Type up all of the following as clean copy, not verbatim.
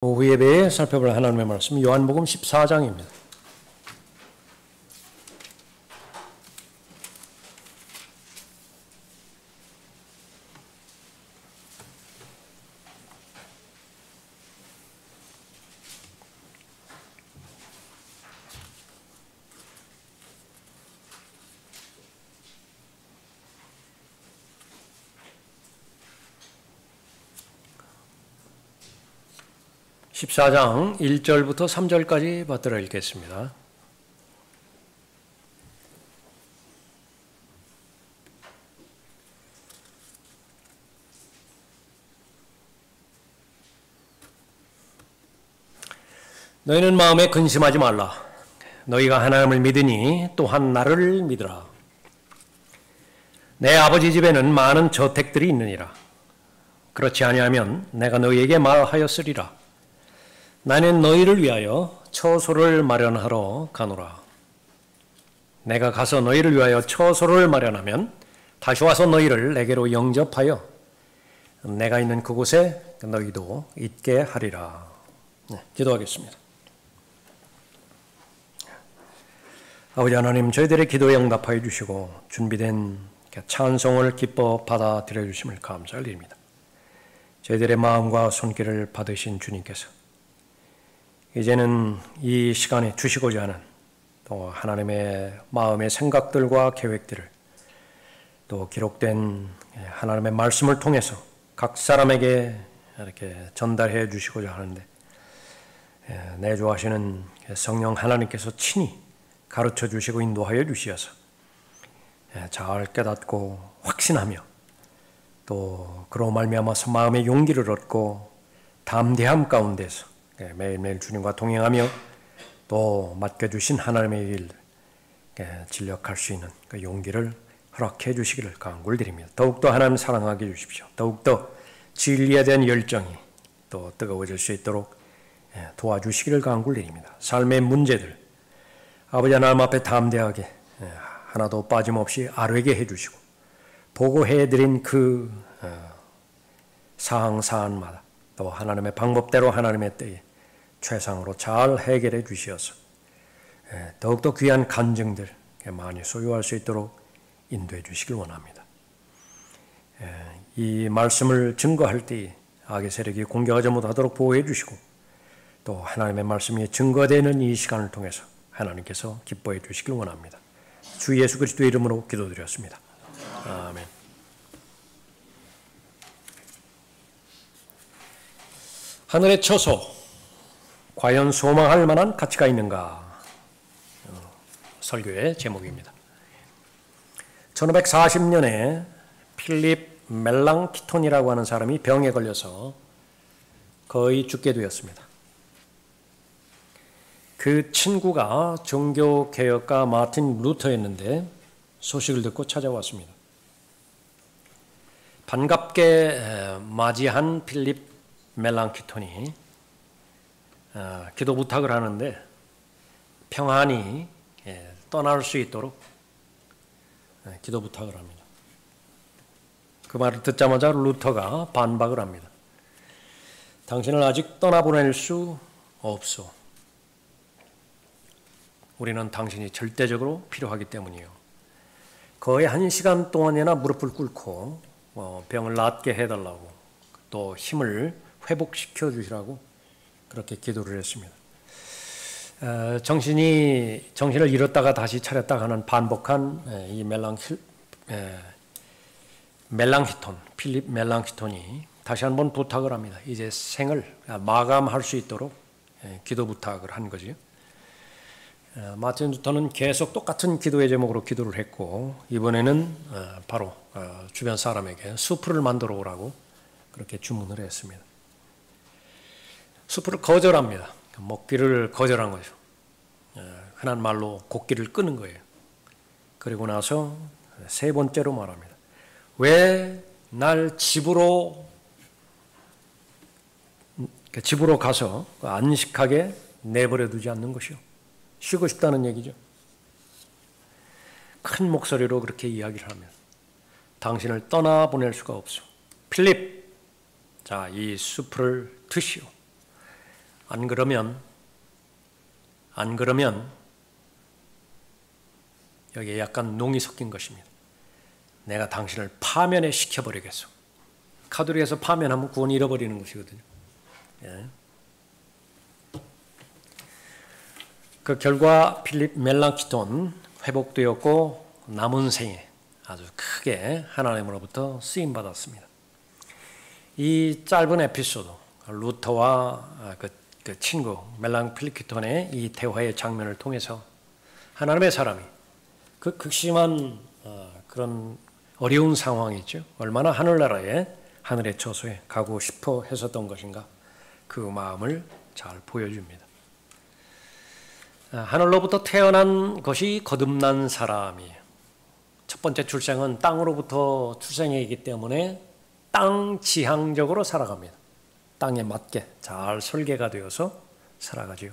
오후 예배에 살펴볼 하나님의 말씀 요한복음 14장입니다. (14장) 1절부터 3절까지 받들어 읽겠습니다. 너희는 마음에 근심하지 말라. 너희가 하나님을 믿으니 또한 나를 믿으라. 내 아버지 집에는 많은 저택들이 있느니라. 그렇지 아니하면 내가 너희에게 말하였으리라. 나는 너희를 위하여 처소를 마련하러 가노라. 내가 가서 너희를 위하여 처소를 마련하면 다시 와서 너희를 내게로 영접하여 내가 있는 그곳에 너희도 있게 하리라. 기도하겠습니다. 아버지 하나님, 저희들의 기도에 응답하여 주시고 준비된 찬송을 기뻐 받아들여 주심을 감사드립니다. 저희들의 마음과 손길을 받으신 주님께서 이제는 이 시간에 주시고자 하는 또 하나님의 마음의 생각들과 계획들을 또 기록된 하나님의 말씀을 통해서 각 사람에게 이렇게 전달해 주시고자 하는데, 내주하시는 성령 하나님께서 친히 가르쳐 주시고 인도하여 주시어서 잘 깨닫고 확신하며 또 그로 말미암아서 마음의 용기를 얻고 담대함 가운데서 매일매일 주님과 동행하며 또 맡겨주신 하나님의 일 진력할 수 있는 그 용기를 허락해 주시기를 간구드립니다. 더욱더 하나님 사랑하게 해주십시오. 더욱더 진리에 대한 열정이 또 뜨거워질 수 있도록 도와주시기를 간구드립니다. 삶의 문제들 아버지 하나님 앞에 담대하게 하나도 빠짐없이 아뢰게 해주시고 보고해드린 그 사항마다 또 하나님의 방법대로 하나님의 때에 최상으로 잘 해결해 주시어서 더욱더 귀한 간증들 많이 소유할 수 있도록 인도해 주시길 원합니다. 이 말씀을 증거할 때에 악의 세력이 공격하지 못하도록 보호해 주시고 또 하나님의 말씀이 증거되는 이 시간을 통해서 하나님께서 기뻐해 주시길 원합니다. 주 예수 그리스도의 이름으로 기도드렸습니다. 아멘. 하늘의 처소, 과연 소망할 만한 가치가 있는가? 설교의 제목입니다. 1540년에 필립 멜랑키톤이라고 하는 사람이 병에 걸려서 거의 죽게 되었습니다. 그 친구가 종교개혁가 마틴 루터였는데 소식을 듣고 찾아왔습니다. 반갑게 맞이한 필립 멜랑키톤이 기도 부탁을 하는데 평안히 떠날 수 있도록 기도 부탁을 합니다. 그 말을 듣자마자 루터가 반박을 합니다. 당신을 아직 떠나보낼 수 없소. 우리는 당신이 절대적으로 필요하기 때문이요. 거의 1시간 동안이나 무릎을 꿇고 병을 낫게 해달라고 또 힘을 회복시켜 주시라고 그렇게 기도를 했습니다. 정신을 잃었다가 다시 차렸다가 하는 반복한 이 필립 멜랑키톤이 다시 한번 부탁을 합니다. 이제 생을 마감할 수 있도록 기도 부탁을 한 거죠. 마틴 루터는 계속 똑같은 기도의 제목으로 기도를 했고 이번에는 바로 주변 사람에게 수프를 만들어 오라고 그렇게 주문을 했습니다. 수프를 거절합니다. 먹기를 거절한 거죠. 흔한 말로 곡기를 끄는 거예요. 그리고 나서 세 번째로 말합니다. 왜 날 집으로 가서 안식하게 내버려 두지 않는 것이요. 쉬고 싶다는 얘기죠. 큰 목소리로 그렇게 이야기를 하면 당신을 떠나보낼 수가 없어. 필립, 자, 이 수프를 드시오. 안 그러면 여기에 약간 농이 섞인 것입니다. 내가 당신을 파면에 시켜버리겠소. 카톨릭에서 파면하면 구원 잃어버리는 것이거든요. 예. 그 결과 필립 멜랑키톤 회복되었고 남은 생에 아주 크게 하나님으로부터 쓰임받았습니다. 이 짧은 에피소드, 루터와 그 친구 멜랑키톤의 이 대화의 장면을 통해서 하나님의 사람이 그 극심한 그런 어려운 상황이죠. 얼마나 하늘나라에 하늘의 처소에 가고 싶어 했었던 것인가, 그 마음을 잘 보여줍니다. 하늘로부터 태어난 것이 거듭난 사람이에요. 첫 번째 출생은 땅으로부터 출생이기 때문에 땅 지향적으로 살아갑니다. 땅에 맞게 잘 설계가 되어서 살아가지요.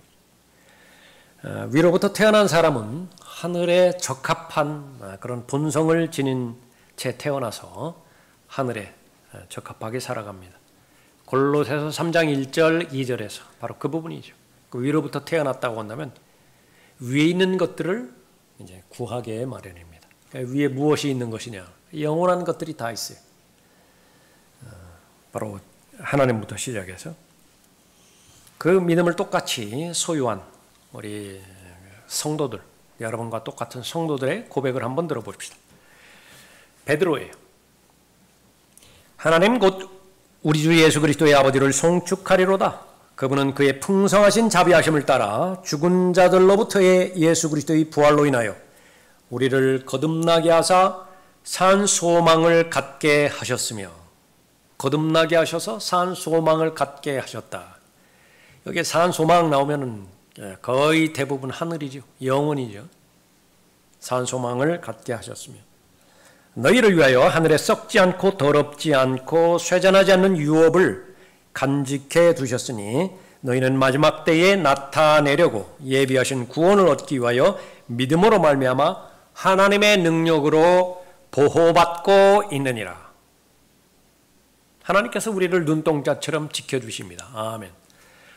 위로부터 태어난 사람은 하늘에 적합한 그런 본성을 지닌 채 태어나서 하늘에 적합하게 살아갑니다. 골로새서 3장 1절 2절에서 바로 그 부분이죠. 그 위로부터 태어났다고 한다면 위에 있는 것들을 이제 구하게 마련입니다. 그러니까 위에 무엇이 있는 것이냐? 영원한 것들이 다 있어요. 바로 하나님부터 시작해서 그 믿음을 똑같이 소유한 우리 성도들, 여러분과 똑같은 성도들의 고백을 한번 들어봅시다. 베드로예요. 하나님 곧 우리 주 예수 그리스도의 아버지를 송축하리로다. 그분은 그의 풍성하신 자비하심을 따라 죽은 자들로부터의 예수 그리스도의 부활로 인하여 우리를 거듭나게 하사 산 소망을 갖게 하셨으며, 거듭나게 하셔서 산 소망을 갖게 하셨다. 여기에 산 소망 나오면은 거의 대부분 하늘이죠. 영원이죠. 산 소망을 갖게 하셨으며 너희를 위하여 하늘에 썩지 않고 더럽지 않고 쇠잔하지 않는 유업을 간직해 두셨으니 너희는 마지막 때에 나타내려고 예비하신 구원을 얻기 위하여 믿음으로 말미암아 하나님의 능력으로 보호받고 있느니라. 하나님께서 우리를 눈동자처럼 지켜주십니다. 아멘.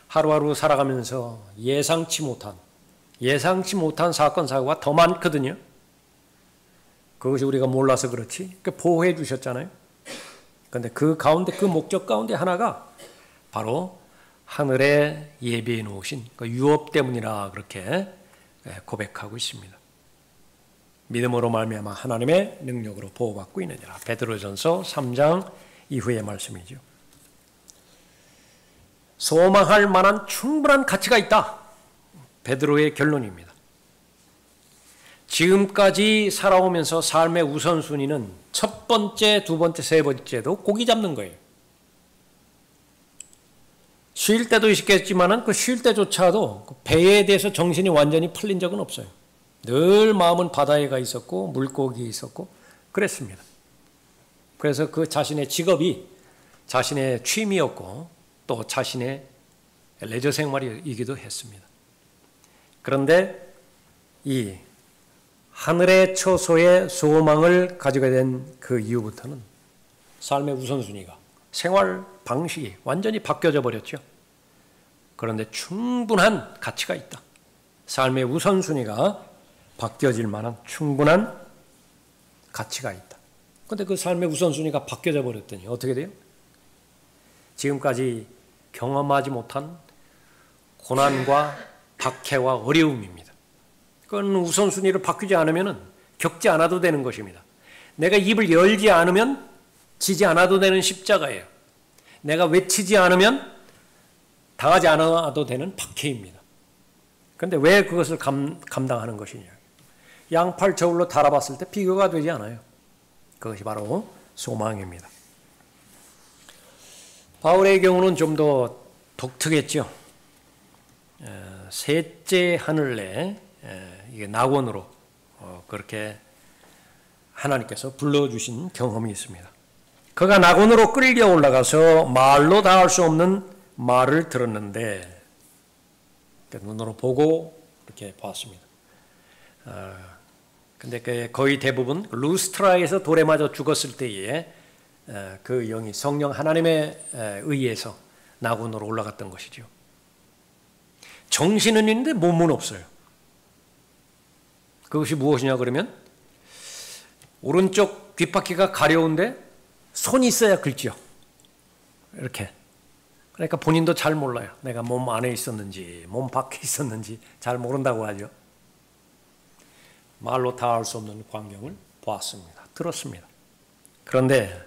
하루하루 살아가면서 예상치 못한 사건 사고가 더 많거든요. 그것이 우리가 몰라서 그렇지 보호해 주셨잖아요. 그런데 그 가운데, 그 목적 가운데 하나가 바로 하늘에 예비해 놓으신 그 유업 때문이라 그렇게 고백하고 있습니다. 믿음으로 말미암아 하나님의 능력으로 보호받고 있느니라. 베드로전서 3장 이후의 말씀이죠. 소망할 만한 충분한 가치가 있다. 베드로의 결론입니다. 지금까지 살아오면서 삶의 우선순위는 첫 번째, 두 번째, 세 번째도 고기 잡는 거예요. 쉴 때도 있겠지만 그 쉴 때조차도 배에 대해서 정신이 완전히 풀린 적은 없어요. 늘 마음은 바다에 가 있었고 물고기에 있었고 그랬습니다. 그래서 그 자신의 직업이 자신의 취미였고 또 자신의 레저 생활이기도 했습니다. 그런데 이 하늘의 처소의 소망을 가지게 된 그 이후부터는 삶의 우선순위가, 생활 방식이 완전히 바뀌어져 버렸죠. 그런데 충분한 가치가 있다. 삶의 우선순위가 바뀌어질 만한 충분한 가치가 있다. 그런데 그 삶의 우선순위가 바뀌어져 버렸더니 어떻게 돼요? 지금까지 경험하지 못한 고난과 박해와 어려움입니다. 그건 우선순위를 바뀌지 않으면 겪지 않아도 되는 것입니다. 내가 입을 열지 않으면 지지 않아도 되는 십자가예요. 내가 외치지 않으면 당하지 않아도 되는 박해입니다. 그런데 왜 그것을 감당하는 것이냐? 양팔 저울로 달아봤을 때 비교가 되지 않아요. 그것이 바로 소망입니다. 바울의 경우는 좀 더 독특했죠. 셋째 하늘내 이게 낙원으로 그렇게 하나님께서 불러주신 경험이 있습니다. 그가 낙원으로 끌려 올라가서 말로 다 할 수 없는 말을 들었는데 눈으로 보고 이렇게 봤습니다. 근데 거의 대부분 루스트라에서 돌에 맞아 죽었을 때에 그 영이 성령 하나님에 의해서 낙원으로 올라갔던 것이죠. 정신은 있는데 몸은 없어요. 그것이 무엇이냐 그러면 오른쪽 귓바퀴가 가려운데 손이 있어야 긁죠. 이렇게. 그러니까 본인도 잘 몰라요. 내가 몸 안에 있었는지 몸 밖에 있었는지 잘 모른다고 하죠. 말로 다 알 수 없는 광경을 보았습니다. 들었습니다. 그런데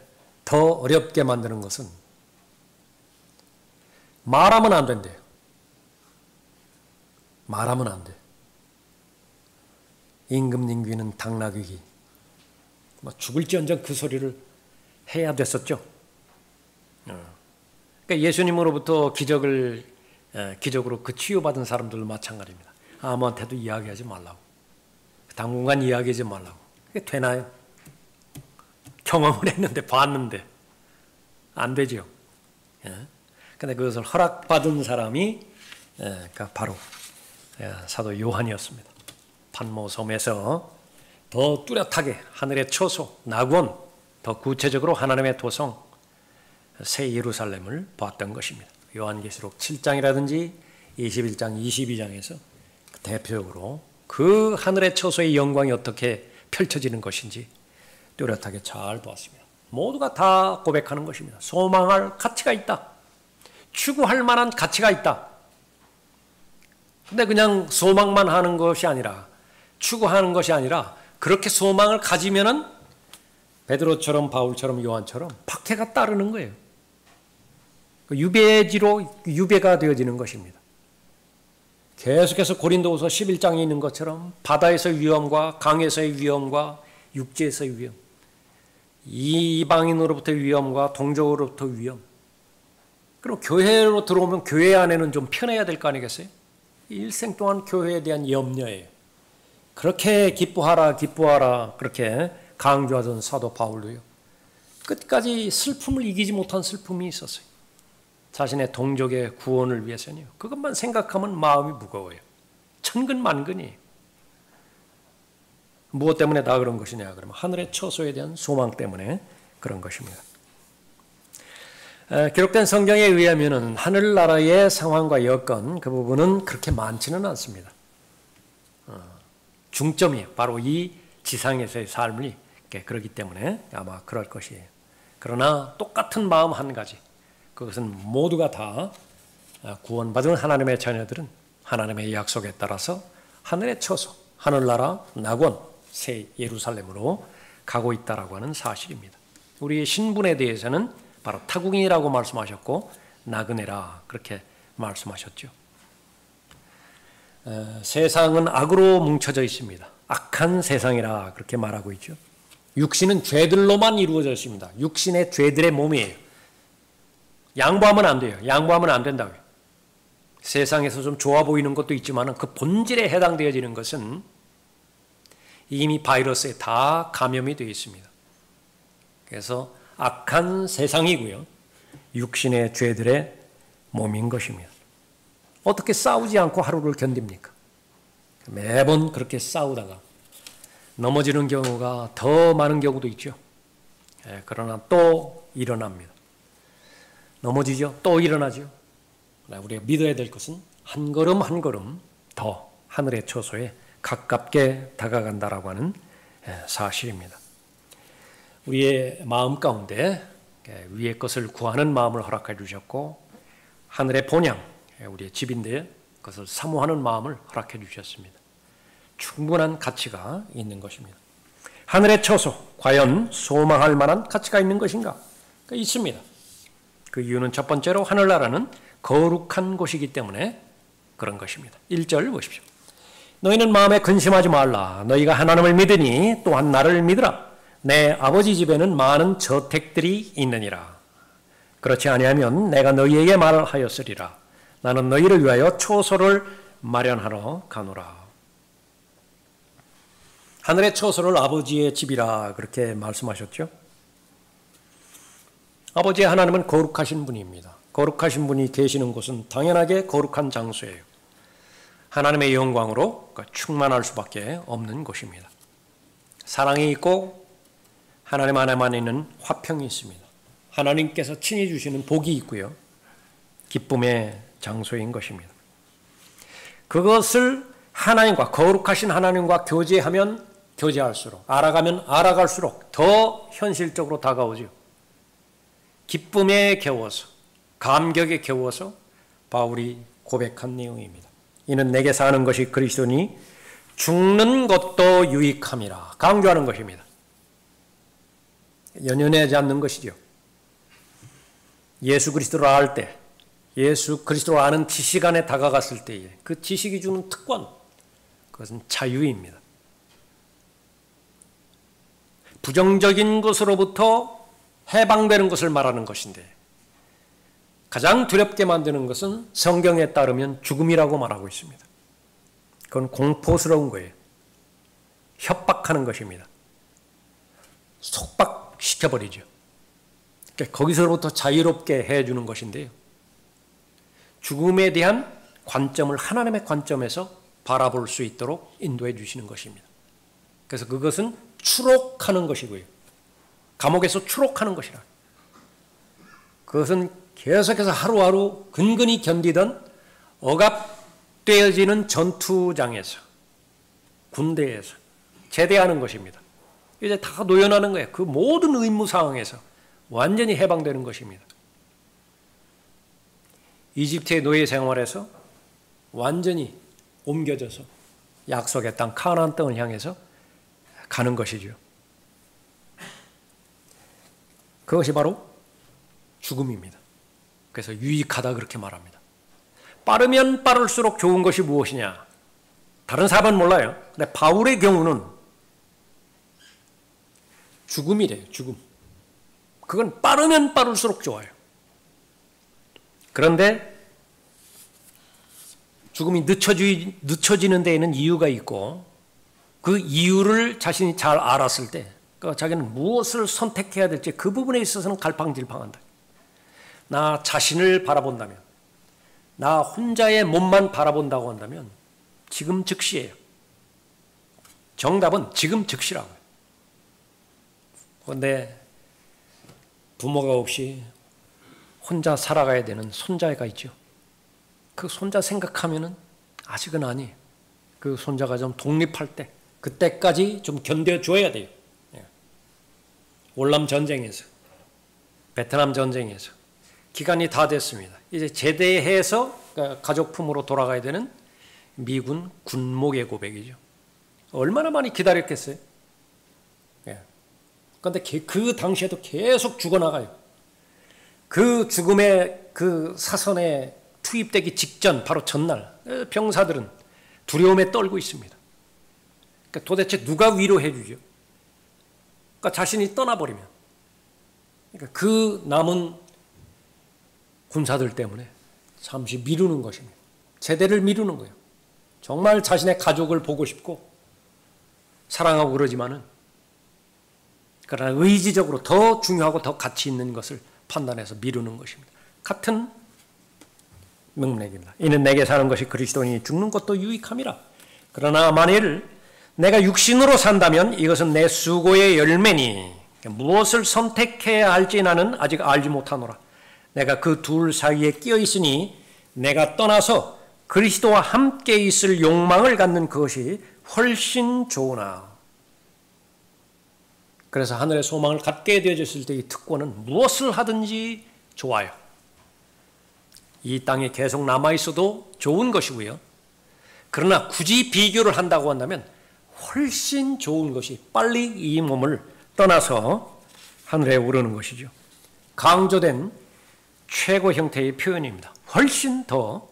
더 어렵게 만드는 것은 말하면 안 된대요. 말하면 안 돼. 임금님 귀는 당나귀 귀. 죽을지언정 그 소리를 해야 됐었죠. 그러니까 예수님으로부터 기적으로 그 치유받은 사람들도 마찬가지입니다. 아무한테도 이야기하지 말라고. 당분간 이야기하지 말라고. 그게 되나요? 경험을 했는데 봤는데 안 되죠. 그런데 그것을 허락받은 사람이 바로 사도 요한이었습니다. pat모섬에서 더 뚜렷하게 하늘의 초소, 낙원, 더 구체적으로 하나님의 도성, 새 예루살렘을 봤던 것입니다. 요한계시록 7장이라든지 21장, 22장에서 대표적으로 그 하늘의 초소의 영광이 어떻게 펼쳐지는 것인지 뚜렷하게 잘 보았습니다. 모두가 다 고백하는 것입니다. 소망할 가치가 있다. 추구할 만한 가치가 있다. 근데 그냥 소망만 하는 것이 아니라 추구하는 것이 아니라 그렇게 소망을 가지면은 베드로처럼 바울처럼 요한처럼 박해가 따르는 거예요. 유배가 되어지는 것입니다. 계속해서 고린도후서 11장에 있는 것처럼 바다에서의 위험과 강에서의 위험과 육지에서의 위험, 이방인으로부터의 위험과 동족으로부터의 위험, 그럼 교회로 들어오면 교회 안에는 좀 편해야 될 거 아니겠어요? 일생 동안 교회에 대한 염려예요. 그렇게 기뻐하라 그렇게 강조하던 사도 바울도요. 끝까지 슬픔을 이기지 못한 슬픔이 있었어요. 자신의 동족의 구원을 위해서는요. 그것만 생각하면 마음이 무거워요. 천근만근이에요. 무엇 때문에 다 그런 것이냐 그러면 하늘의 처소에 대한 소망 때문에 그런 것입니다. 기록된 성경에 의하면 하늘나라의 상황과 여건 그 부분은 그렇게 많지는 않습니다. 중점이 바로 이 지상에서의 삶이 그렇기 때문에 아마 그럴 것이에요. 그러나 똑같은 마음 한 가지, 그것은 모두가 다 구원받은 하나님의 자녀들은 하나님의 약속에 따라서 하늘의 처소, 하늘나라, 낙원, 새 예루살렘으로 가고 있다라고 하는 사실입니다. 우리의 신분에 대해서는 바로 타국인이라고 말씀하셨고 나그네라 그렇게 말씀하셨죠. 세상은 악으로 뭉쳐져 있습니다. 악한 세상이라 그렇게 말하고 있죠. 육신은 죄들로만 이루어져 있습니다. 육신의 죄들의 몸이에요. 양보하면 안 돼요. 양보하면 안 된다고요. 세상에서 좀 좋아 보이는 것도 있지만 그 본질에 해당되어지는 것은 이미 바이러스에 다 감염이 되어 있습니다. 그래서 악한 세상이고요. 육신의 죄들의 몸인 것입니다. 어떻게 싸우지 않고 하루를 견딥니까? 매번 그렇게 싸우다가 넘어지는 경우가 더 많은 경우도 있죠. 그러나 또 일어납니다. 넘어지죠. 또 일어나죠. 우리가 믿어야 될 것은 한 걸음 한 걸음 더 하늘의 처소에 가깝게 다가간다라고 하는 사실입니다. 우리의 마음 가운데 위의 것을 구하는 마음을 허락해 주셨고 하늘의 본향, 우리의 집인데 그것을 사모하는 마음을 허락해 주셨습니다. 충분한 가치가 있는 것입니다. 하늘의 처소, 과연 소망할 만한 가치가 있는 것인가? 있습니다. 그 이유는 첫 번째로 하늘나라는 거룩한 곳이기 때문에 그런 것입니다. 1절 보십시오. 너희는 마음에 근심하지 말라. 너희가 하나님을 믿으니 또한 나를 믿으라. 내 아버지 집에는 많은 저택들이 있느니라. 그렇지 아니하면 내가 너희에게 말하였으리라. 나는 너희를 위하여 초소를 마련하러 가노라. 하늘의 초소를 아버지의 집이라 그렇게 말씀하셨죠. 아버지 하나님은 거룩하신 분입니다. 거룩하신 분이 계시는 곳은 당연하게 거룩한 장소예요. 하나님의 영광으로 충만할 수밖에 없는 곳입니다. 사랑이 있고 하나님 안에만 있는 화평이 있습니다. 하나님께서 친히 주시는 복이 있고요. 기쁨의 장소인 것입니다. 그것을 하나님과, 거룩하신 하나님과 교제하면 교제할수록, 알아가면 알아갈수록 더 현실적으로 다가오죠. 기쁨에 겨워서, 감격에 겨워서 바울이 고백한 내용입니다. 이는 내게 사는 것이 그리스도니 죽는 것도 유익함이라 강조하는 것입니다. 연연하지 않는 것이죠. 예수 그리스도를 알 때, 예수 그리스도를 아는 지식 안에 다가갔을 때에 그 지식이 주는 특권, 그것은 자유입니다. 부정적인 것으로부터 해방되는 것을 말하는 것인데 가장 두렵게 만드는 것은 성경에 따르면 죽음이라고 말하고 있습니다. 그건 공포스러운 거예요. 협박하는 것입니다. 속박시켜버리죠. 그러니까 거기서부터 자유롭게 해주는 것인데요. 죽음에 대한 관점을 하나님의 관점에서 바라볼 수 있도록 인도해 주시는 것입니다. 그래서 그것은 추록하는 것이고요. 감옥에서 추록하는 것이라. 그것은 계속해서 하루하루 근근히 견디던 억압되어지는 전투장에서, 군대에서 제대하는 것입니다. 이제 다 노연하는 거예요. 그 모든 의무 상황에서 완전히 해방되는 것입니다. 이집트의 노예 생활에서 완전히 옮겨져서 약속의 땅 가나안 땅을 향해서 가는 것이죠. 그것이 바로 죽음입니다. 그래서 유익하다 그렇게 말합니다. 빠르면 빠를수록 좋은 것이 무엇이냐? 다른 사람은 몰라요. 근데 바울의 경우는 죽음이래요. 죽음. 그건 빠르면 빠를수록 좋아요. 그런데 죽음이 늦춰지는 데에는 이유가 있고 그 이유를 자신이 잘 알았을 때 그러니까 자기는 무엇을 선택해야 될지 그 부분에 있어서는 갈팡질팡한다. 나 자신을 바라본다면, 나 혼자의 몸만 바라본다고 한다면 지금 즉시예요. 정답은 지금 즉시라고요. 그런데 부모가 없이 혼자 살아가야 되는 손자가 있죠. 그 손자 생각하면은 아직은 아니에요. 그 손자가 좀 독립할 때, 그때까지 좀 견뎌줘야 돼요. 월남 전쟁에서, 베트남 전쟁에서 기간이 다 됐습니다. 이제 제대해서 가족품으로 돌아가야 되는 미군 군목의 고백이죠. 얼마나 많이 기다렸겠어요? 그런데 그 당시에도 계속 죽어나가요. 그 죽음의 그 사선에 투입되기 직전, 바로 전날 병사들은 두려움에 떨고 있습니다. 그러니까 도대체 누가 위로해 주죠? 그러니까 자신이 떠나버리면, 그러니까 그 남은 군사들 때문에 잠시 미루는 것입니다. 제대를 미루는 거예요. 정말 자신의 가족을 보고 싶고 사랑하고 그러지만은 그러나 의지적으로 더 중요하고 더 가치 있는 것을 판단해서 미루는 것입니다. 같은 명맥입니다. 이는 내게 사는 것이 그리스도니 죽는 것도 유익함이라. 그러나 만일 내가 육신으로 산다면 이것은 내 수고의 열매니 무엇을 선택해야 할지 나는 아직 알지 못하노라. 내가 그 둘 사이에 끼어 있으니 내가 떠나서 그리스도와 함께 있을 욕망을 갖는 그것이 훨씬 좋으나. 그래서 하늘의 소망을 갖게 되어졌을 때 이 특권은 무엇을 하든지 좋아요. 이 땅에 계속 남아있어도 좋은 것이고요. 그러나 굳이 비교를 한다고 한다면 훨씬 좋은 것이 빨리 이 몸을 떠나서 하늘에 오르는 것이죠. 강조된 최고 형태의 표현입니다. 훨씬 더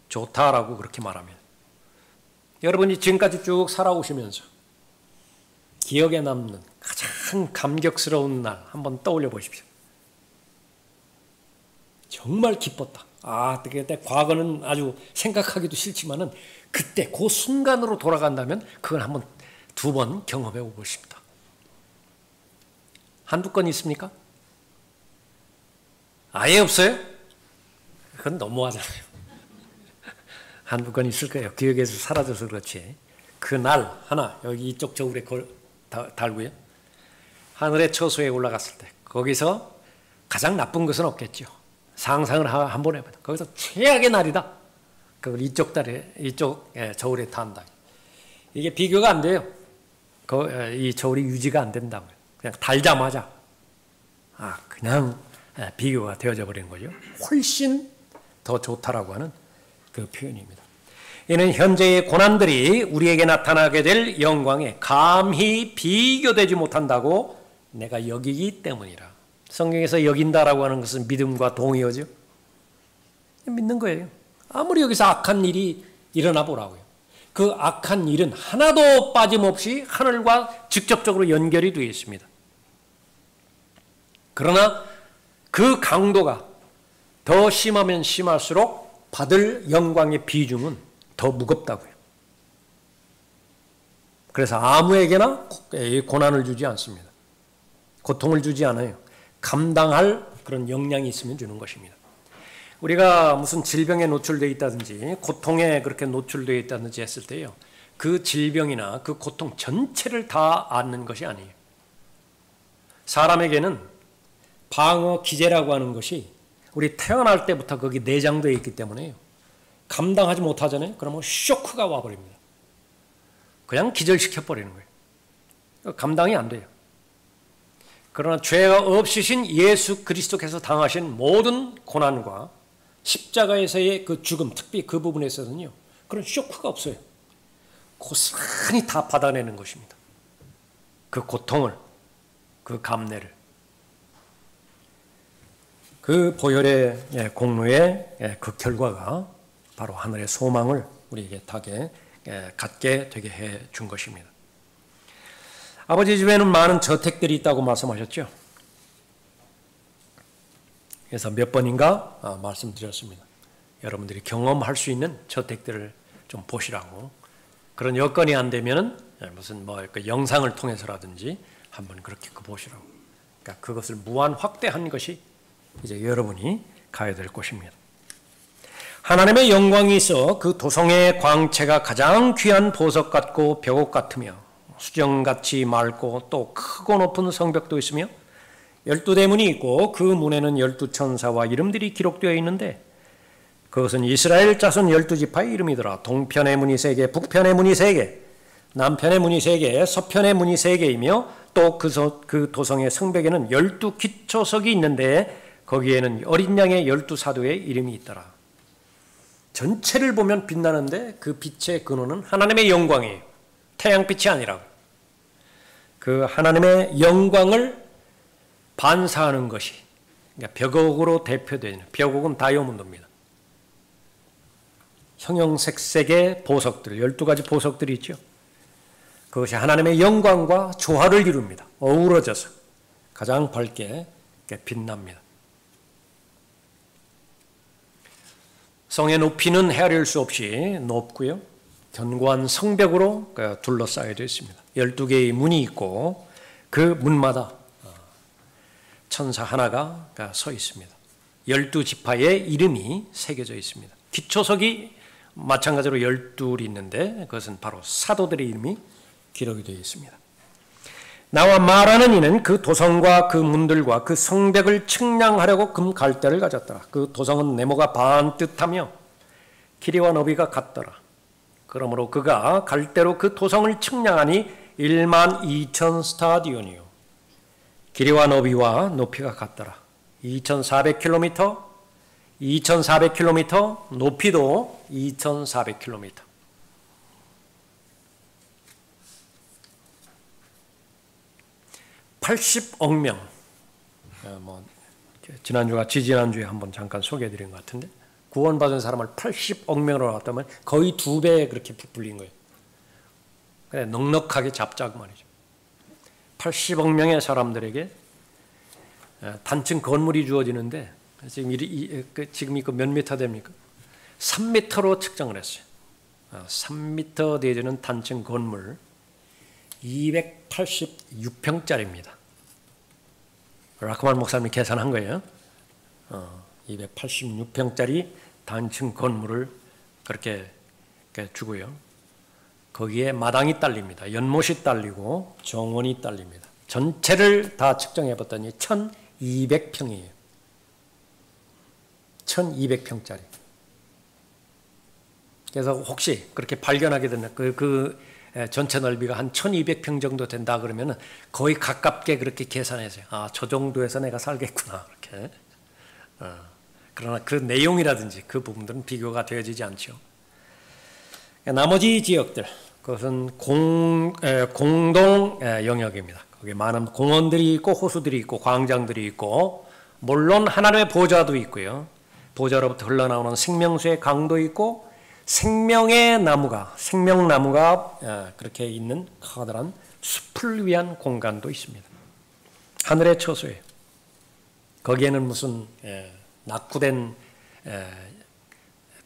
좋다라고 그렇게 말합니다. 여러분이 지금까지 쭉 살아오시면서 기억에 남는 가장 감격스러운 날 한번 떠올려 보십시오. 정말 기뻤다. 그때 과거는 아주 생각하기도 싫지만은 그때 그 순간으로 돌아간다면 그걸 한번 두 번 경험해 보고 싶다. 한두 건 있습니까? 아예 없어요? 그건 너무하잖아요. 한두 건 있을 거예요. 기억에서 사라져서 그렇지. 그 날 하나 여기 이쪽 저울에 달고요. 하늘의 처소에 올라갔을 때 거기서 가장 나쁜 것은 없겠죠. 상상을 한번 해봐요. 거기서 최악의 날이다. 그걸 이쪽 저울에 탄다. 이게 비교가 안 돼요. 이 저울이 유지가 안 된다고요. 그냥 달자마자 그냥 비교가 되어져 버리는 거죠. 훨씬 더 좋다라고 하는 그 표현입니다. 이는 현재의 고난들이 우리에게 나타나게 될 영광에 감히 비교되지 못한다고 내가 여기기 때문이라. 성경에서 여긴다라고 하는 것은 믿음과 동의어죠. 믿는 거예요. 아무리 여기서 악한 일이 일어나 보라고요. 그 악한 일은 하나도 빠짐없이 하늘과 직접적으로 연결이 되어 있습니다. 그러나 그 강도가 더 심하면 심할수록 받을 영광의 비중은 더 무겁다고요. 그래서 아무에게나 고난을 주지 않습니다. 고통을 주지 않아요. 감당할 그런 역량이 있으면 주는 것입니다. 우리가 무슨 질병에 노출되어 있다든지 고통에 그렇게 노출되어 있다든지 했을 때요. 그 질병이나 그 고통 전체를 다 앓는 것이 아니에요. 사람에게는 방어 기제라고 하는 것이 우리 태어날 때부터 거기 내장되어 있기 때문에요. 감당하지 못하잖아요. 그러면 쇼크가 와버립니다. 그냥 기절시켜버리는 거예요. 감당이 안 돼요. 그러나 죄가 없으신 예수 그리스도께서 당하신 모든 고난과 십자가에서의 그 죽음, 특히 그 부분에 있어서는요. 그런 쇼크가 없어요. 고스란히 다 받아내는 것입니다. 그 고통을, 그 감내를. 그 보혈의 공로의 그 결과가 바로 하늘의 소망을 우리에게 갖게 되게 해 준 것입니다. 아버지 집에는 많은 저택들이 있다고 말씀하셨죠. 그래서 몇 번인가 말씀드렸습니다. 여러분들이 경험할 수 있는 저택들을 좀 보시라고. 그런 여건이 안 되면은 무슨 그 영상을 통해서라든지 한번 그렇게 보시라고. 그러니까 그것을 무한 확대한 것이 이제 여러분이 가야 될 곳입니다. 하나님의 영광이 있어 그 도성의 광채가 가장 귀한 보석 같고 벽옥 같으며 수정같이 맑고 또 크고 높은 성벽도 있으며 12대문이 있고 그 문에는 12천사와 이름들이 기록되어 있는데 그것은 이스라엘 자손 12지파의 이름이더라. 동편의 문이 3개, 북편의 문이 3개, 남편의 문이 3개, 서편의 문이 3개이며 또 그 도성의 성벽에는 12기초석이 있는데 거기에는 어린 양의 12사도의 이름이 있더라. 전체를 보면 빛나는데 그 빛의 근원은 하나님의 영광이에요. 태양빛이 아니라. 그 하나님의 영광을 반사하는 것이 그러니까 벽옥으로 대표되는 벽옥은 다이아몬드입니다. 형형색색의 보석들, 12가지 보석들이 있죠. 그것이 하나님의 영광과 조화를 이룹니다. 어우러져서 가장 밝게 빛납니다. 성의 높이는 헤아릴 수 없이 높고요. 견고한 성벽으로 둘러싸여 되어 있습니다. 12개의 문이 있고 그 문마다 천사 하나가 서 있습니다. 12지파의 이름이 새겨져 있습니다. 기초석이 마찬가지로 12이 있는데 그것은 바로 사도들의 이름이 기록이 되어 있습니다. 나와 말하는 이는 그 도성과 그 문들과 그 성벽을 측량하려고 금 갈대를 가졌더라. 그 도성은 네모가 반듯하며 길이와 너비가 같더라. 그러므로 그가 갈대로 그 도성을 측량하니 12000 스타디온이요. 길이와 너비와 높이가 같더라. 2400km, 2400km, 높이도 2400km. (80억 명) 지난주가 지지난주에 한번 잠깐 소개해드린 것 같은데 구원받은 사람을 80억 명으로 나왔다면 거의 2배 그렇게 부풀린 거예요. 그래, 넉넉하게 잡자고 말이죠. 80억 명의 사람들에게 단층 건물이 주어지는데 지금 이거 몇 미터 됩니까? 3미터로 측정을 했어요. 3미터 되어지는 단층 건물 286평짜리입니다. 라크만 목사님이 계산한 거예요. 286평짜리 단층 건물을 그렇게 주고요. 거기에 마당이 딸립니다. 연못이 딸리고 정원이 딸립니다. 전체를 다 측정해 봤더니 1200평이에요. 1200평짜리. 그래서 혹시 그렇게 발견하게 되는 그 전체 넓이가 한 1200평 정도 된다 그러면은 거의 가깝게 그렇게 계산해서요. 아, 저 정도에서 내가 살겠구나. 이렇게. 그러나 그 내용이라든지 그 부분들은 비교가 되어지지 않죠. 나머지 지역들, 그것은 공동 영역입니다. 거기에 많은 공원들이 있고 호수들이 있고 광장들이 있고 물론 하나님의 보좌도 있고요. 보좌로부터 흘러나오는 생명수의 강도 있고 생명나무가 그렇게 있는 커다란 숲을 위한 공간도 있습니다. 하늘의 처소예요. 거기에는 무슨 낙후된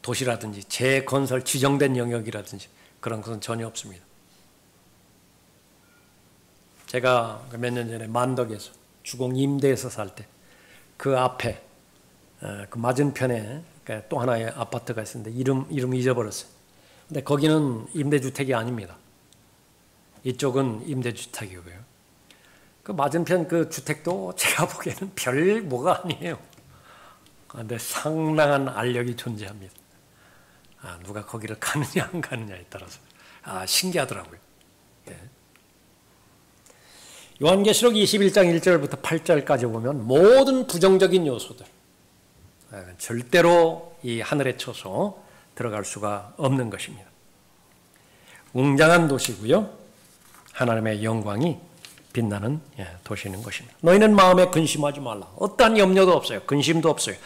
도시라든지 재건설 지정된 영역이라든지 그런 것은 전혀 없습니다. 제가 몇 년 전에 만덕에서 주공 임대에서 살 때 그 앞에 그 맞은편에 또 하나의 아파트가 있었는데 이름 잊어버렸어요. 근데 거기는 임대주택이 아닙니다. 이쪽은 임대주택이고요. 그 맞은편 그 주택도 제가 보기에는 별 뭐가 아니에요. 그런데 상당한 알력이 존재합니다. 누가 거기를 가느냐 안 가느냐에 따라서 신기하더라고요. 네. 요한계시록 21장 1절부터 8절까지 보면 모든 부정적인 요소들 절대로 이 하늘의 처소 들어갈 수가 없는 것입니다. 웅장한 도시고요. 하나님의 영광이 빛나는 도시는 것입니다. 너희는 마음에 근심하지 말라. 어떠한 염려도 없어요. 근심도 없어요.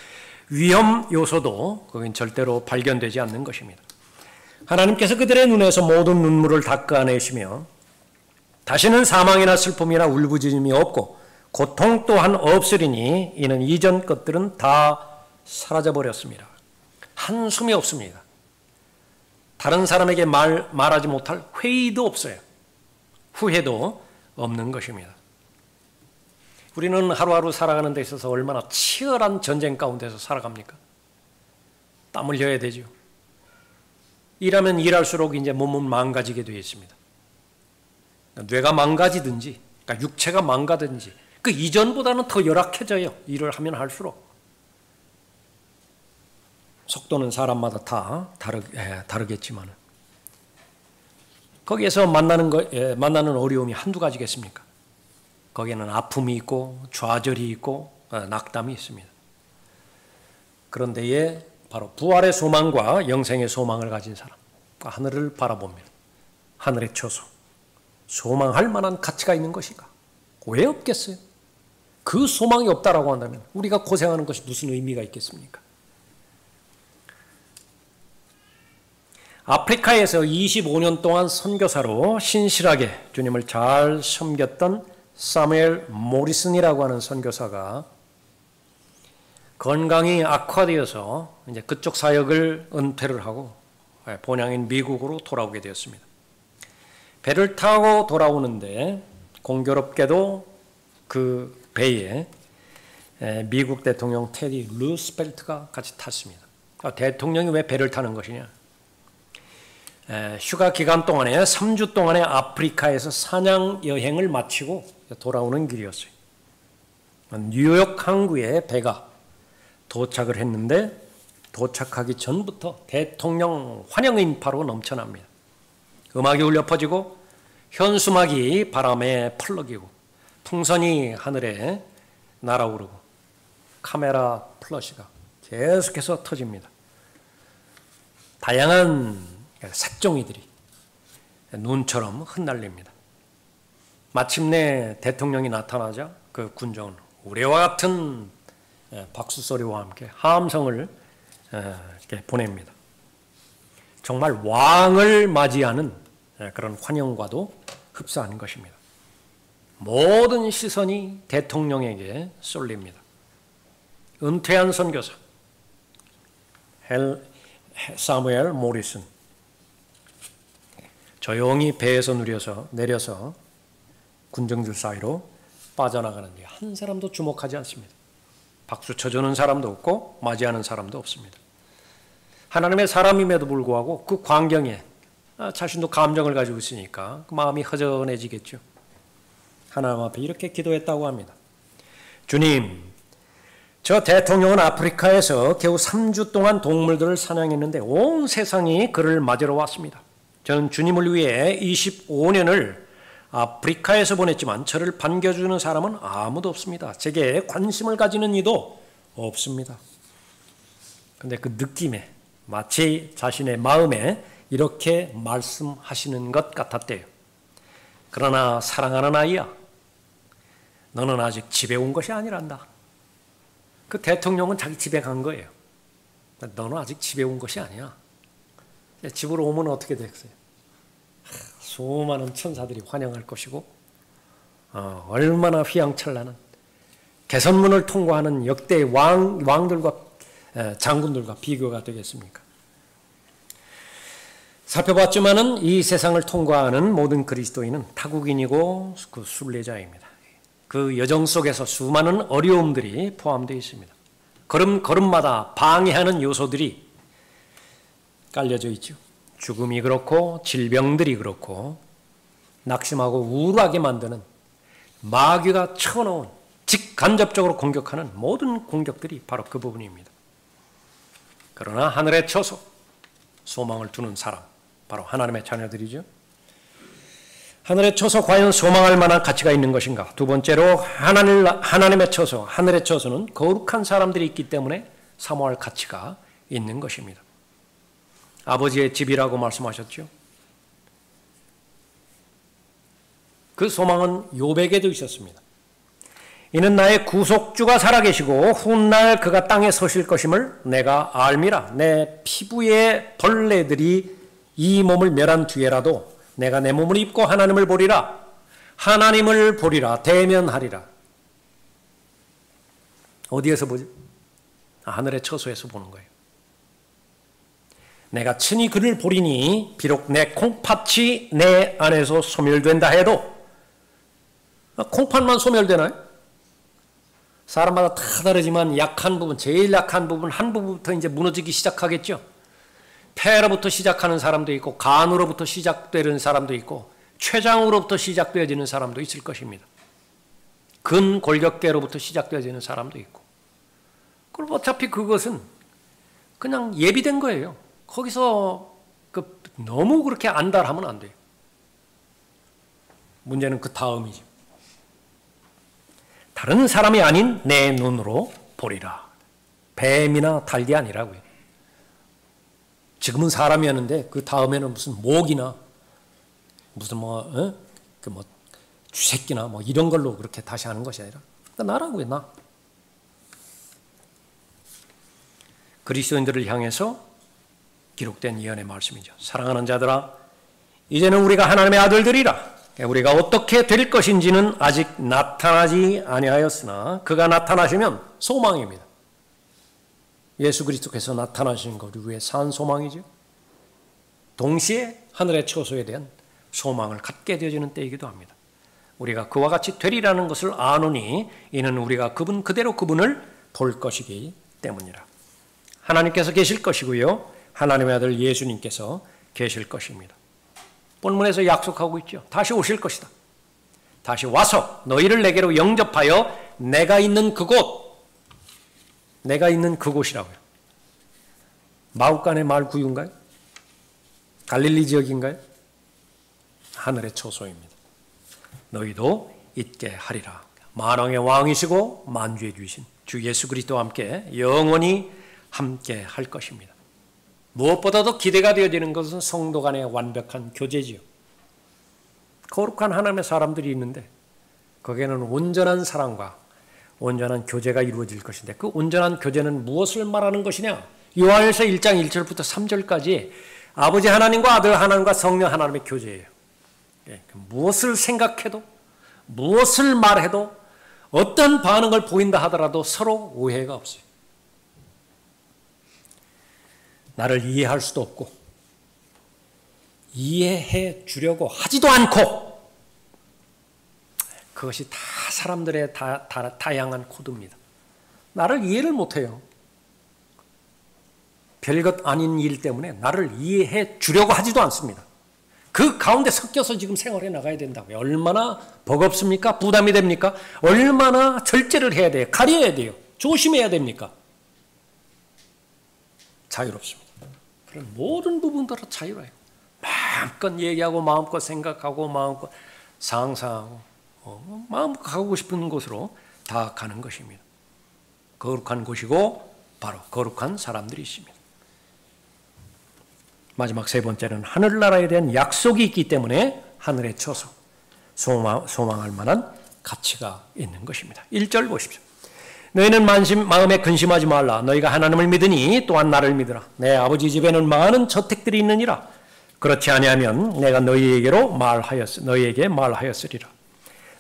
위험 요소도 거긴 절대로 발견되지 않는 것입니다. 하나님께서 그들의 눈에서 모든 눈물을 닦아내시며 다시는 사망이나 슬픔이나 울부짖음이 없고 고통 또한 없으리니 이는 이전 것들은 다 사라져버렸습니다. 한숨이 없습니다. 다른 사람에게 말하지 못할 회의도 없어요. 후회도 없는 것입니다. 우리는 하루하루 살아가는 데 있어서 얼마나 치열한 전쟁 가운데서 살아갑니까? 땀 흘려야 되죠. 일하면 일할수록 이제 몸은 망가지게 되어 있습니다. 뇌가 망가지든지, 그러니까 육체가 망가든지, 그 이전보다는 더 열악해져요. 일을 하면 할수록. 속도는 사람마다 다 다르겠지만, 거기에서 만나는 어려움이 한두 가지겠습니까? 거기에는 아픔이 있고, 좌절이 있고, 낙담이 있습니다. 그런데에 바로 부활의 소망과 영생의 소망을 가진 사람, 하늘을 바라봅니다. 하늘의 처소. 소망할 만한 가치가 있는 것인가? 왜 없겠어요? 그 소망이 없다라고 한다면 우리가 고생하는 것이 무슨 의미가 있겠습니까? 아프리카에서 25년 동안 선교사로 신실하게 주님을 잘 섬겼던 사무엘 모리슨이라고 하는 선교사가 건강이 악화되어서 이제 그쪽 사역을 은퇴를 하고 본향인 미국으로 돌아오게 되었습니다. 배를 타고 돌아오는데 공교롭게도 그 배에 미국 대통령 테디 루스벨트가 같이 탔습니다. 대통령이 왜 배를 타는 것이냐? 휴가 기간 동안에 3주 동안에 아프리카에서 사냥 여행을 마치고 돌아오는 길이었어요. 뉴욕 항구에 배가 도착을 했는데 도착하기 전부터 대통령 환영 인파로 넘쳐납니다. 음악이 울려 퍼지고 현수막이 바람에 펄럭이고 풍선이 하늘에 날아오르고 카메라 플러시가 계속해서 터집니다. 다양한 색종이들이 눈처럼 흩날립니다. 마침내 대통령이 나타나자 그 군정은 우레와 같은 박수 소리와 함께 함성을 이렇게 보냅니다. 정말 왕을 맞이하는 그런 환영과도 흡사한 것입니다. 모든 시선이 대통령에게 쏠립니다. 은퇴한 선교사 사무엘 모리슨 조용히 배에서 내려서 군정들 사이로 빠져나가는데 한 사람도 주목하지 않습니다. 박수 쳐주는 사람도 없고 맞이하는 사람도 없습니다. 하나님의 사람임에도 불구하고 그 광경에 자신도 감정을 가지고 있으니까 그 마음이 허전해지겠죠. 하나님 앞에 이렇게 기도했다고 합니다. 주님, 저 대통령은 아프리카에서 겨우 3주 동안 동물들을 사냥했는데 온 세상이 그를 맞으러 왔습니다. 저는 주님을 위해 25년을 아프리카에서 보냈지만 저를 반겨주는 사람은 아무도 없습니다. 제게 관심을 가지는 이도 없습니다. 근데 그 느낌에 마치 자신의 마음에 이렇게 말씀하시는 것 같았대요. 그러나 사랑하는 아이야, 너는 아직 집에 온 것이 아니란다. 그 대통령은 자기 집에 간 거예요. 너는 아직 집에 온 것이 아니야. 집으로 오면 어떻게 되겠어요? 수많은 천사들이 환영할 것이고 얼마나 휘황찬란한 개선문을 통과하는 역대 왕들과 장군들과 비교가 되겠습니까? 살펴봤지만은 이 세상을 통과하는 모든 그리스도인은 타국인이고 그 순례자입니다. 그 여정 속에서 수많은 어려움들이 포함되어 있습니다. 걸음마다 방해하는 요소들이 깔려져 있죠. 죽음이 그렇고 질병들이 그렇고 낙심하고 우울하게 만드는 마귀가 쳐놓은 직간접적으로 공격하는 모든 공격들이 바로 그 부분입니다. 그러나 하늘에 쳐서 소망을 두는 사람, 바로 하나님의 자녀들이죠. 하늘에 쳐서 과연 소망할 만한 가치가 있는 것인가? 두 번째로 하나님에 쳐서, 하늘에 쳐서는 거룩한 사람들이 있기 때문에 사모할 가치가 있는 것입니다. 아버지의 집이라고 말씀하셨죠. 그 소망은 욥에게도 있었습니다. 이는 나의 구속주가 살아계시고 훗날 그가 땅에 서실 것임을 내가 알미라. 내 피부의 벌레들이 이 몸을 멸한 뒤에라도 내가 내 몸을 입고 하나님을 보리라. 하나님을 보리라. 대면하리라. 어디에서 보지? 하늘의 처소에서 보는 거예요. 내가 친히 그를 보리니 비록 내 콩팥이 내 안에서 소멸된다 해도, 콩팥만 소멸되나요? 사람마다 다 다르지만 약한 부분, 제일 약한 부분 한 부분부터 이제 무너지기 시작하겠죠. 폐로부터 시작하는 사람도 있고 간으로부터 시작되는 사람도 있고 췌장으로부터 시작되어지는 사람도 있을 것입니다. 근골격계로부터 시작되어지는 사람도 있고. 그럼 어차피 그것은 그냥 예비된 거예요. 거기서 너무 그렇게 안달하면 안 돼요. 문제는 그 다음이죠. 다른 사람이 아닌 내 눈으로 보리라. 뱀이나 닭이 아니라고요. 지금은 사람이었는데 그 다음에는 무슨 모기나 무슨 쥐새끼나 이런 걸로 그렇게 다시 하는 것이 아니라 나라고요, 나. 그리스도인들을 향해서 기록된 예언의 말씀이죠. 사랑하는 자들아, 이제는 우리가 하나님의 아들들이라. 우리가 어떻게 될 것인지는 아직 나타나지 아니하였으나 그가 나타나시면 소망입니다. 예수 그리스도께서 나타나신 것을 위해 산 소망이죠. 동시에 하늘의 처소에 대한 소망을 갖게 되어지는 때이기도 합니다. 우리가 그와 같이 되리라는 것을 아노니 이는 우리가 그분 그대로 그분을 볼 것이기 때문이라. 하나님께서 계실 것이고요. 하나님의 아들 예수님께서 계실 것입니다. 본문에서 약속하고 있죠. 다시 오실 것이다. 다시 와서 너희를 내게로 영접하여 내가 있는 그곳이라고요. 마우간의 마을 구유인가요? 갈릴리 지역인가요? 하늘의 처소입니다. 너희도 있게 하리라. 만왕의 왕이시고 만주의 주이신 주 예수 그리스도와 함께 영원히 함께 할 것입니다. 무엇보다도 기대가 되어지는 것은 성도 간의 완벽한 교제지요. 거룩한 하나님의 사람들이 있는데 거기에는 온전한 사랑과 온전한 교제가 이루어질 것인데 그 온전한 교제는 무엇을 말하는 것이냐? 요한일서 1장 1절부터 3절까지 아버지 하나님과 아들 하나님과 성령 하나님의 교제예요. 무엇을 생각해도 무엇을 말해도 어떤 반응을 보인다 하더라도 서로 오해가 없어요. 나를 이해할 수도 없고 이해해 주려고 하지도 않고 그것이 다 사람들의 다양한 코드입니다. 나를 이해를 못해요. 별것 아닌 일 때문에 나를 이해해 주려고 하지도 않습니다. 그 가운데 섞여서 지금 생활해 나가야 된다고요. 얼마나 버겁습니까? 부담이 됩니까? 얼마나 절제를 해야 돼요. 가려야 돼요. 조심해야 됩니까? 자유롭습니다. 그런 모든 부분들은 자유로워요. 마음껏 얘기하고 마음껏 생각하고 마음껏 상상하고 마음껏 가고 싶은 곳으로 다 가는 것입니다. 거룩한 곳이고 바로 거룩한 사람들이 있습니다. 마지막 세 번째는 하늘나라에 대한 약속이 있기 때문에 하늘에 쳐서 소망할 만한 가치가 있는 것입니다. 1절 보십시오. 너희는 마음에 근심하지 말라. 너희가 하나님을 믿으니 또한 나를 믿으라. 내 아버지 집에는 많은 저택들이 있느니라. 그렇지 아니하면 내가 너희에게 말하였으리라.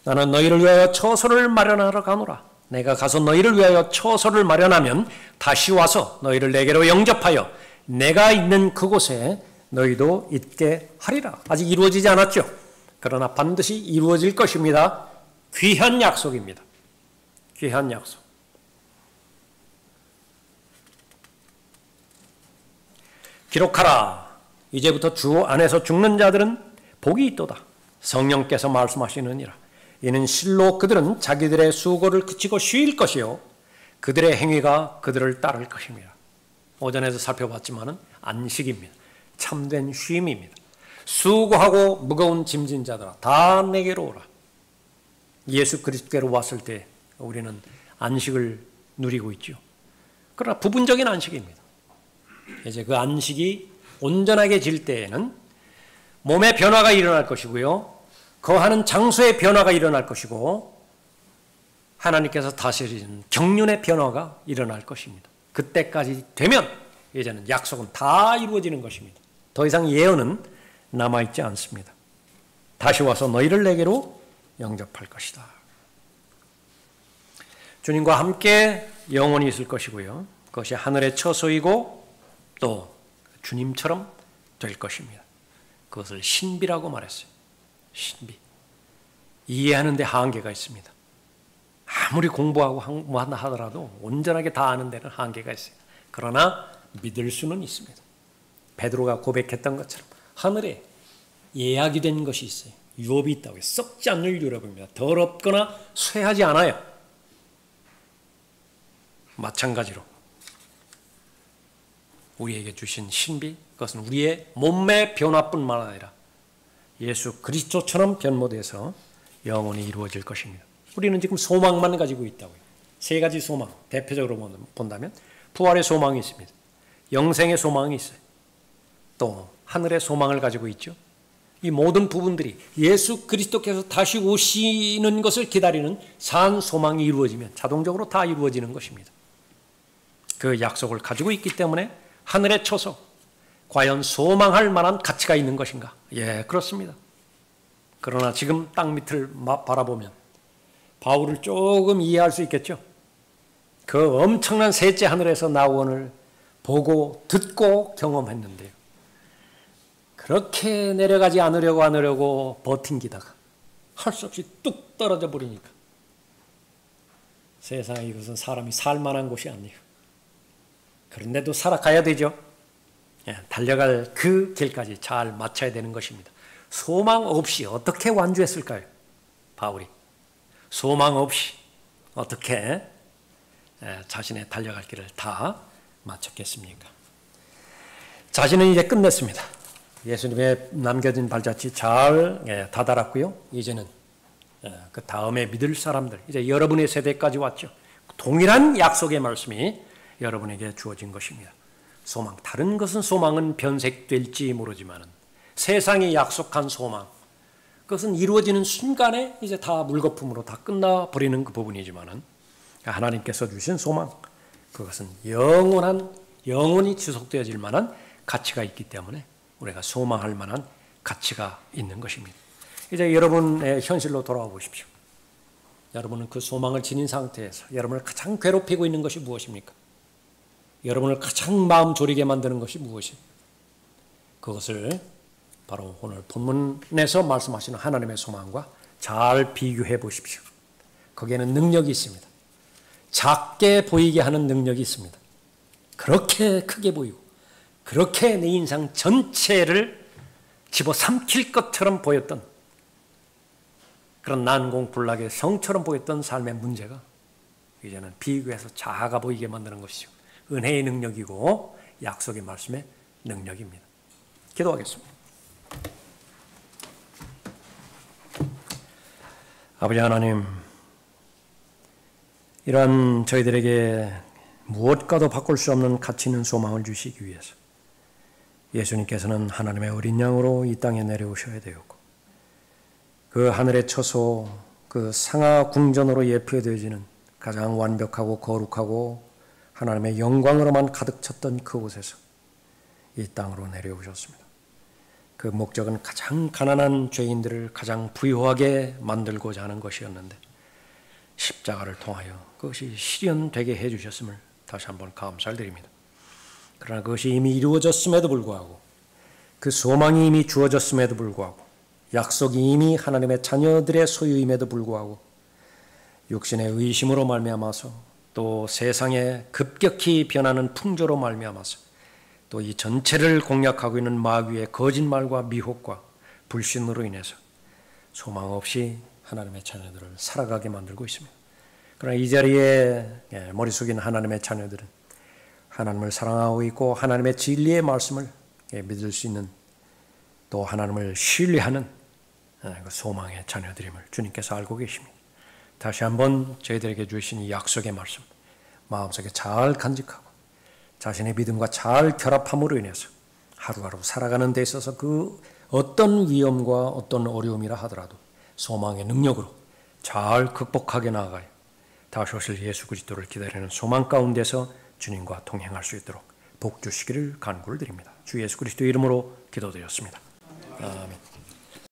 나는 너희를 위하여 처소를 마련하러 가노라. 내가 가서 너희를 위하여 처소를 마련하면 다시 와서 너희를 내게로 영접하여 내가 있는 그곳에 너희도 있게 하리라. 아직 이루어지지 않았죠. 그러나 반드시 이루어질 것입니다. 귀한 약속입니다. 귀한 약속. 기록하라. 이제부터 주 안에서 죽는 자들은 복이 있도다. 성령께서 말씀하시느니라. 이는 실로 그들은 자기들의 수고를 그치고 쉴 것이요 그들의 행위가 그들을 따를 것입니다. 오전에도 살펴봤지만은 안식입니다. 참된 쉼입니다. 수고하고 무거운 짐진 자들아 다 내게로 오라. 예수 그리스도께로 왔을 때 우리는 안식을 누리고 있죠. 그러나 부분적인 안식입니다. 이제 그 안식이 온전하게 질 때에는 몸의 변화가 일어날 것이고요. 거하는 장소의 변화가 일어날 것이고 하나님께서 다스리는 경륜의 변화가 일어날 것입니다. 그때까지 되면 이제는 약속은 다 이루어지는 것입니다. 더 이상 예언은 남아있지 않습니다. 다시 와서 너희를 내게로 영접할 것이다. 주님과 함께 영원히 있을 것이고요. 그것이 하늘의 처소이고 또 주님처럼 될 것입니다. 그것을 신비라고 말했어요. 신비. 이해하는 데 한계가 있습니다. 아무리 공부하고 하더라도 온전하게 다 아는 데는 한계가 있어요. 그러나 믿을 수는 있습니다. 베드로가 고백했던 것처럼 하늘에 예약이 된 것이 있어요. 유업이 있다고요. 썩지 않을 유업입니다. 더럽거나 쇠하지 않아요. 마찬가지로 우리에게 주신 신비, 그것은 우리의 몸의 변화뿐만 아니라 예수 그리스도처럼 변모돼서 영원히 이루어질 것입니다. 우리는 지금 소망만 가지고 있다고요. 세 가지 소망, 대표적으로 본다면 부활의 소망이 있습니다. 영생의 소망이 있어요. 또 하늘의 소망을 가지고 있죠. 이 모든 부분들이 예수 그리스도께서 다시 오시는 것을 기다리는 산 소망이 이루어지면 자동적으로 다 이루어지는 것입니다. 그 약속을 가지고 있기 때문에 하늘에 쳐서 과연 소망할 만한 가치가 있는 것인가? 예, 그렇습니다. 그러나 지금 땅 밑을 바라보면 바울을 조금 이해할 수 있겠죠. 그 엄청난 셋째 하늘에서 나원을 보고 듣고 경험했는데요. 그렇게 내려가지 않으려고 버틴기다가 할 수 없이 뚝 떨어져 버리니까 세상에 이것은 사람이 살 만한 곳이 아니에요. 그런데도 살아가야 되죠. 달려갈 그 길까지 잘 맞춰야 되는 것입니다. 소망 없이 어떻게 완주했을까요? 바울이. 소망 없이 어떻게 자신의 달려갈 길을 다 마쳤겠습니까? 자신은 이제 끝냈습니다. 예수님의 남겨진 발자취 잘 다다랐고요. 이제는 그 다음에 믿을 사람들, 이제 여러분의 세대까지 왔죠. 동일한 약속의 말씀이 여러분에게 주어진 것입니다. 소망, 다른 것은 소망은 변색될지 모르지만 세상이 약속한 소망, 그것은 이루어지는 순간에 이제 다 물거품으로 다 끝나버리는 그 부분이지만 하나님께서 주신 소망, 그것은 영원히 지속되어질 만한 가치가 있기 때문에 우리가 소망할 만한 가치가 있는 것입니다. 이제 여러분의 현실로 돌아와 보십시오. 여러분은 그 소망을 지닌 상태에서 여러분을 가장 괴롭히고 있는 것이 무엇입니까? 여러분을 가장 마음 졸이게 만드는 것이 무엇입니까? 그것을 바로 오늘 본문에서 말씀하시는 하나님의 소망과 잘 비교해 보십시오. 거기에는 능력이 있습니다. 작게 보이게 하는 능력이 있습니다. 그렇게 크게 보이고 그렇게 내 인생 전체를 집어삼킬 것처럼 보였던 그런 난공불락의 성처럼 보였던 삶의 문제가 이제는 비교해서 작아 보이게 만드는 것이죠. 은혜의 능력이고 약속의 말씀의 능력입니다. 기도하겠습니다. 아버지 하나님, 이러한 저희들에게 무엇과도 바꿀 수 없는 가치 있는 소망을 주시기 위해서 예수님께서는 하나님의 어린 양으로 이 땅에 내려오셔야 되었고, 그 하늘의 처소, 그 상하 궁전으로 예표되어지는 가장 완벽하고 거룩하고 하나님의 영광으로만 가득 찼던 그곳에서 이 땅으로 내려오셨습니다. 그 목적은 가장 가난한 죄인들을 가장 부유하게 만들고자 하는 것이었는데, 십자가를 통하여 그것이 실현되게 해주셨음을 다시 한번 감사를 드립니다. 그러나 그것이 이미 이루어졌음에도 불구하고, 그 소망이 이미 주어졌음에도 불구하고, 약속이 이미 하나님의 자녀들의 소유임에도 불구하고, 육신의 의심으로 말미암아서, 또 세상에 급격히 변하는 풍조로 말미암아서, 또 이 전체를 공략하고 있는 마귀의 거짓말과 미혹과 불신으로 인해서 소망 없이 하나님의 자녀들을 살아가게 만들고 있습니다. 그러나 이 자리에 머리 숙인 하나님의 자녀들은 하나님을 사랑하고 있고 하나님의 진리의 말씀을 믿을 수 있는, 또 하나님을 신뢰하는 그 소망의 자녀들임을 주님께서 알고 계십니다. 다시 한번 저희들에게 주신 이 약속의 말씀 마음속에 잘 간직하고 자신의 믿음과 잘 결합함으로 인해서 하루하루 살아가는 데 있어서 그 어떤 위험과 어떤 어려움이라 하더라도 소망의 능력으로 잘 극복하게 나아가요. 다시 오실 예수 그리스도를 기다리는 소망 가운데서 주님과 동행할 수 있도록 복 주시기를 간구를 드립니다. 주 예수 그리스도의 이름으로 기도드렸습니다. 아멘.